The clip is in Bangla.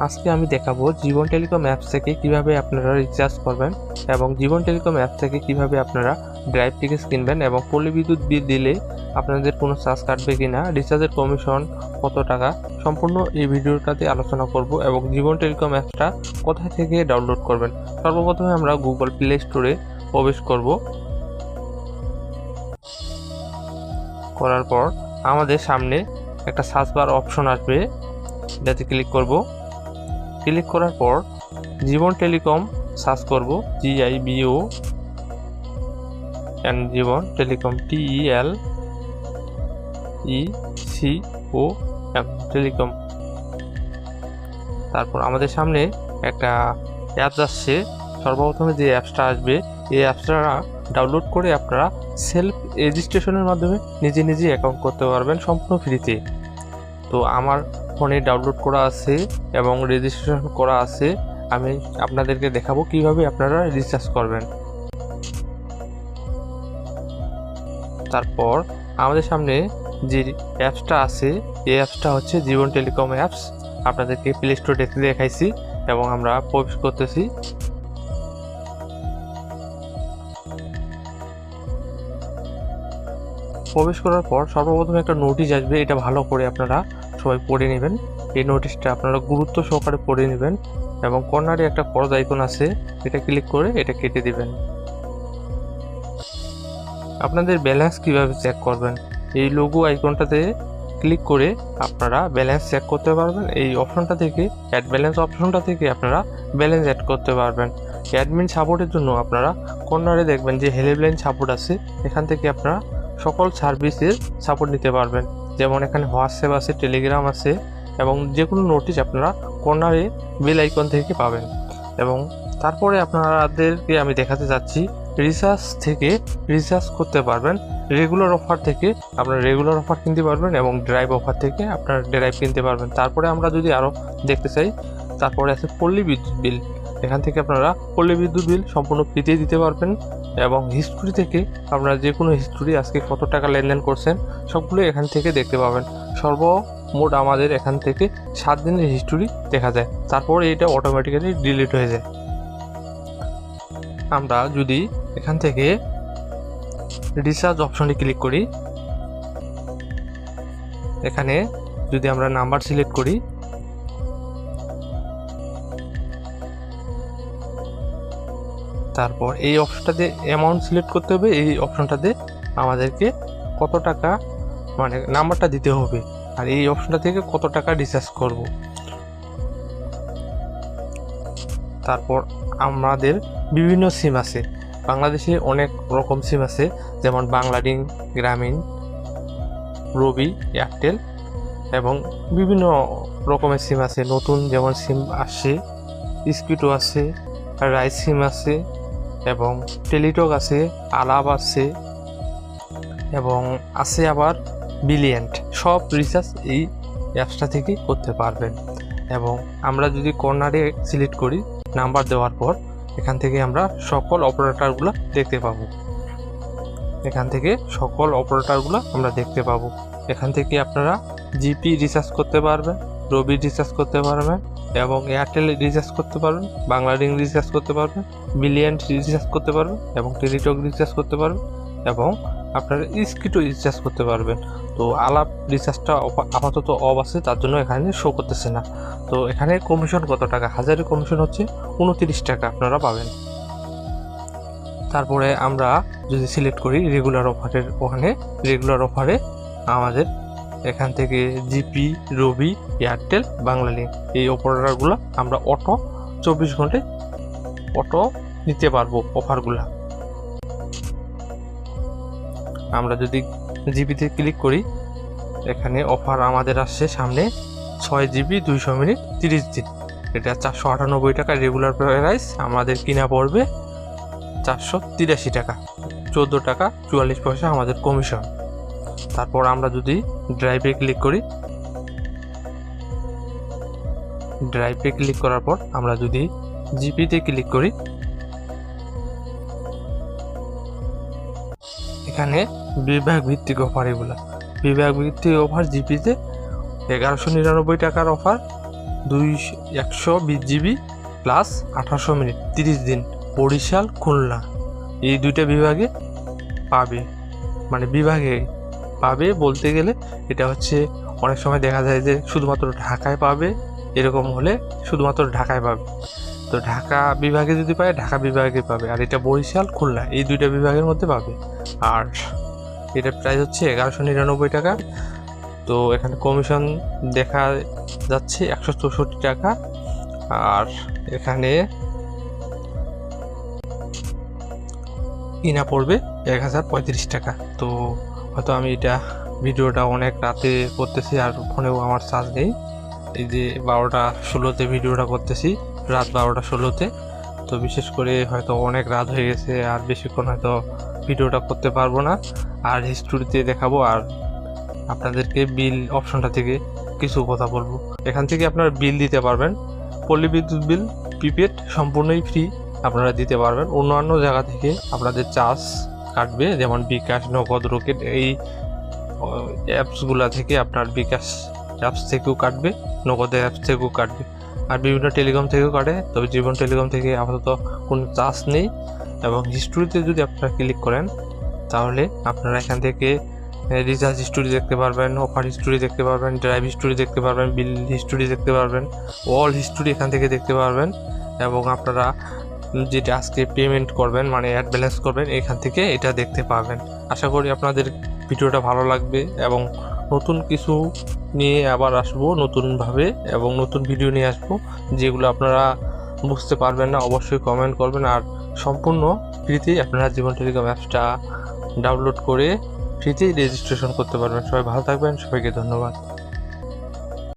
আজকে আমি দেখাবো জীবন টেলিকম অ্যাপস থেকে কিভাবে আপনারা রিচার্জ করবেন এবং জীবন টেলিকম অ্যাপ থেকে কিভাবে আপনারা ড্রাইভ প্যাকেজ কিনবেন এবং পল্লী বিদ্যুৎ বিল দিলে আপনাদের কোনো চার্জ কাটবে কিনা, রিচার্জের কমিশন কত টাকা, সম্পূর্ণ এই ভিডিওটাতে আলোচনা করব এবং জীবন টেলিকম অ্যাপসটা কোথা থেকে ডাউনলোড করবেন। সর্বপ্রথমে আমরা গুগল প্লে স্টোরে প্রবেশ করব। করার পর আমাদের সামনে একটা সার্চ বার অপশন আসবে, যাতে ক্লিক করব। ক্লিক করার পর জীবন টেলিকম সার্চ করব, GIBO জীবন টেলিকম TELECOM টেলিকম। তারপর আমাদের সামনে একটা অ্যাপস আসছে। সর্বপ্রথমে যে অ্যাপসটা আসবে এই অ্যাপসটা ডাউনলোড করে আপনারা সেলফ রেজিস্ট্রেশনের মাধ্যমে নিজে নিজে অ্যাকাউন্ট করতে পারবেন সম্পূর্ণ ফ্রিতে। তো আমার ফোনে ডাউনলোড করা আছে এবং রেজিস্ট্রেশন করা আছে। আমি আপনাদেরকে দেখাবো কিভাবে আপনারা রিচার্জ করবেন। তারপর আমাদের সামনে যে অ্যাপসটা আছে এই অ্যাপসটা হচ্ছে জীবন টেলিকম অ্যাপস। আপনাদেরকে প্লে স্টোর দেখাইছি এবং আমরা প্রবেশ করতেছি। প্রবেশ করার পর সর্বপ্রথম একটা নোটিশ আসবে, এটা ভালো করে আপনারা সবাই পড়ে নেবেন। এই নোটিশটা আপনারা গুরুত্ব সহকারে পড়ে নেবেন এবং কর্নারে একটা পজ আইকন আছে, এটা ক্লিক করে এটা কেটে দিবেন। আপনাদের ব্যালেন্স কিভাবে চেক করবেন, এই লোগো আইকনটাতে ক্লিক করে আপনারা ব্যালেন্স চেক করতে পারবেন। এই অপশনটা থেকে অ্যাড ব্যালেন্স অপশনটা থেকে আপনারা ব্যালেন্স অ্যাড করতে পারবেন। অ্যাডমিন সাপোর্টের জন্য আপনারা কর্নারে দেখবেন যে হেল্পলাইন সাপোর্ট আছে, এখান থেকে আপনারা সকল সার্ভিসের সাপোর্ট নিতে পারবেন। যেমন এখানে হোয়াটসঅ্যাপ আছে, টেলিগ্রাম আছে এবং যে কোনো নোটিশ আপনারা কর্নারে বেল আইকন থেকে পাবেন। এবং তারপরে আপনাদেরকে আমি দেখাতে যাচ্ছি রিচার্জ থেকে রিচার্জ করতে পারবেন। রেগুলার অফার থেকে আপনারা রেগুলার অফার কিনতে পারবেন এবং ড্রাইভ অফার থেকে আপনারা ড্রাইভ কিনতে পারবেন। তারপরে আমরা যদি আরও দেখতে চাই, তারপরে আছে পল্লী বিদ্যুৎ বিল। এখান থেকে আপনারা পল্লী বিদ্যুৎ বিল সম্পূর্ণ ফ্রিতে দিতে পারবেন এবং হিস্ট্রি থেকে আপনারা যে কোনো হিস্ট্রি আজকে কত টাকা লেনদেন করছেন সবগুলো এখান থেকে দেখতে পাবেন। সর্বমোট আমাদের এখান থেকে 7 দিনের হিস্ট্রি দেখা যায়, তারপরে এটা অটোমেটিক্যালি ডিলিট হয়ে যায়। আমরা যদি এখান থেকে রিচার্জ অপশনে ক্লিক করি, এখানে যদি আমরা নাম্বার সিলেক্ট করি, তারপর এই অপশনটাতে অ্যামাউন্ট সিলেক্ট করতে হবে। এই অপশনটাতে আমাদেরকে কত টাকা মানে নাম্বারটা দিতে হবে আর এই অপশনটা থেকে কত টাকা রিচার্জ করব। তারপর আমাদের বিভিন্ন সিম আছে, বাংলাদেশে অনেক রকম সিম আছে, যেমন বাংলালিং, গ্রামীণ, রবি, এয়ারটেল এবং বিভিন্ন রকমের সিম আছে। নতুন যেমন সিম আসছে, স্পিডও আছে, রাইস সিম আছে এবং টেলিটক আছে, আলাপ আছে এবং আছে আবার ব্রিলিয়ান্ট। সব রিচার্জ এই অ্যাপসটা থেকে করতে পারবেন। এবং আমরা যদি কর্নারে সিলেক্ট করি নাম্বার দেওয়ার পর, এখান থেকে আমরা সকল অপারেটরগুলো দেখতে পাবো। এখান থেকে সকল অপারেটরগুলো আমরা দেখতে পাবো। এখান থেকে আপনারা জিপি রিচার্জ করতে পারবেন, রবি রিচার্জ করতে পারবেন এবং এয়ারটেল রিচার্জ করতে পারবেন, বাংলালিং রিচার্জ করতে পারবেন, ব্রিলিয়ান্ট রিচার্জ করতে পারবেন এবং টেলিটক রিচার্জ করতে পারবেন এবং আপনারা স্কিটো রিচার্জ করতে পারবেন। তো আলাপ রিচার্জটা আপাতত অফ আছে, তার জন্য এখানে শো করতেছে না। তো এখানে কমিশন কত টাকা, হাজারের কমিশন হচ্ছে 29 টাকা আপনারা পাবেন। তারপরে আমরা যদি সিলেক্ট করি রেগুলার অফারের, ওখানে রেগুলার অফারে আমাদের এখান থেকে জিপি, রবি, এয়ারটেল, বাংলালিং এই অপারেটরগুলো আমরা অটো 24 ঘন্টায় অটো নিতে পারবো অফারগুলা। আমরা যদি জিপিতে ক্লিক করি, এখানে অফার আমাদের আসছে সামনে 6 GB 200 মিনিট 30 দিন। এটা 498 টাকা রেগুলার প্রাইস, আমাদের কিনা পড়বে 483 টাকা, 14 টাকা 44 পয়সা আমাদের কমিশন। তারপর আমরা যদি ড্রাইভে ক্লিক করি, ড্রাইভে ক্লিক করার পর আমরা যদি জিপিতে ক্লিক করি, এখানে বিভাগ ভিত্তিক অফার, এগুলা বিভাগ ভিত্তিক অফার। জিপিতে 1199 টাকার অফার 120 জিবি প্লাস 1800 মিনিট 30 দিন বরিশাল খুলনা এই দুইটা বিভাগে পাবে। মানে বিভাগে পাবে বলতে গেলে এটা হচ্ছে অনেক সময় দেখা যায় যে শুধুমাত্র ঢাকায় পাবে, এরকম হলে শুধুমাত্র ঢাকায় পাবে। তো ঢাকা বিভাগে যদি পায় ঢাকা বিভাগে পাবে, আর এটা বরিশাল খুলনা এই দুইটা বিভাগের মধ্যে পাবে। আর এটার প্রাইস হচ্ছে 1199 টাকা। তো এখানে কমিশন দেখা যাচ্ছে 164 টাকা। আর এখানে কিনা পড়বে 1035 টাকা। তো হয়তো আমি এটা ভিডিওটা অনেক রাতে করতেছি, আর ফোনেও আমার চার্জ নেই। এই যে 12টা 16-তে ভিডিওটা করতেছি, রাত 12টা 16-তে। তো বিশেষ করে হয়তো অনেক রাত হয়ে গেছে, আর বেশিক্ষণ হয়তো ভিডিওটা করতে পারবো না। আর হিস্টোরিতে দেখাবো, আর আপনাদেরকে বিল অপশনটা থেকে কিছু কথা বলবো। এখান থেকে আপনারা বিল দিতে পারবেন, পল্লী বিদ্যুৎ বিল প্রিপেড সম্পূর্ণই ফ্রি আপনারা দিতে পারবেন। অন্যান্য জায়গা থেকে আপনাদের চার্জ কাটবে, যেমন বিকাশ, নগদ, রকেট এই অ্যাপসগুলো থেকে আপনার বিকাশ অ্যাপস থেকেও কাটবে, নগদ অ্যাপস থেকেও কাটবে, আর বিভিন্ন টেলিকম থেকেও কাটে। তবে জীবন টেলিকম থেকে আপাতত কোনো চার্জ নেই। এবং হিস্টোরিতে যদি আপনারা ক্লিক করেন তাহলে আপনারা এখান থেকে রিচার্জ হিস্টোরি দেখতে পারবেন, অফার হিস্টোরি দেখতে পারবেন, ড্রাইভ হিস্টোরি দেখতে পারবেন, বিল হিস্টোরি দেখতে পারবেন, অল হিস্টোরি এখান থেকে দেখতে পারবেন। এবং আপনারা যেটা আজকে পেমেন্ট করবেন মানে অ্যাড ব্যালেন্স করবেন এখান থেকে এটা দেখতে পাবেন। আশা করি আপনাদের ভিডিওটা ভালো লাগবে, এবং নতুন কিছু নিয়ে আবার আসবো নতুনভাবে, এবং নতুন ভিডিও নিয়ে আসবো। যেগুলো আপনারা বুঝতে পারবেন না অবশ্যই কমেন্ট করবেন। আর সম্পূর্ণ ফ্রিতেই আপনারা জীবন টেলিকম অ্যাপসটা ডাউনলোড করে ফ্রিতেই রেজিস্ট্রেশন করতে পারবেন। সবাই ভালো থাকবেন, সবাইকে ধন্যবাদ।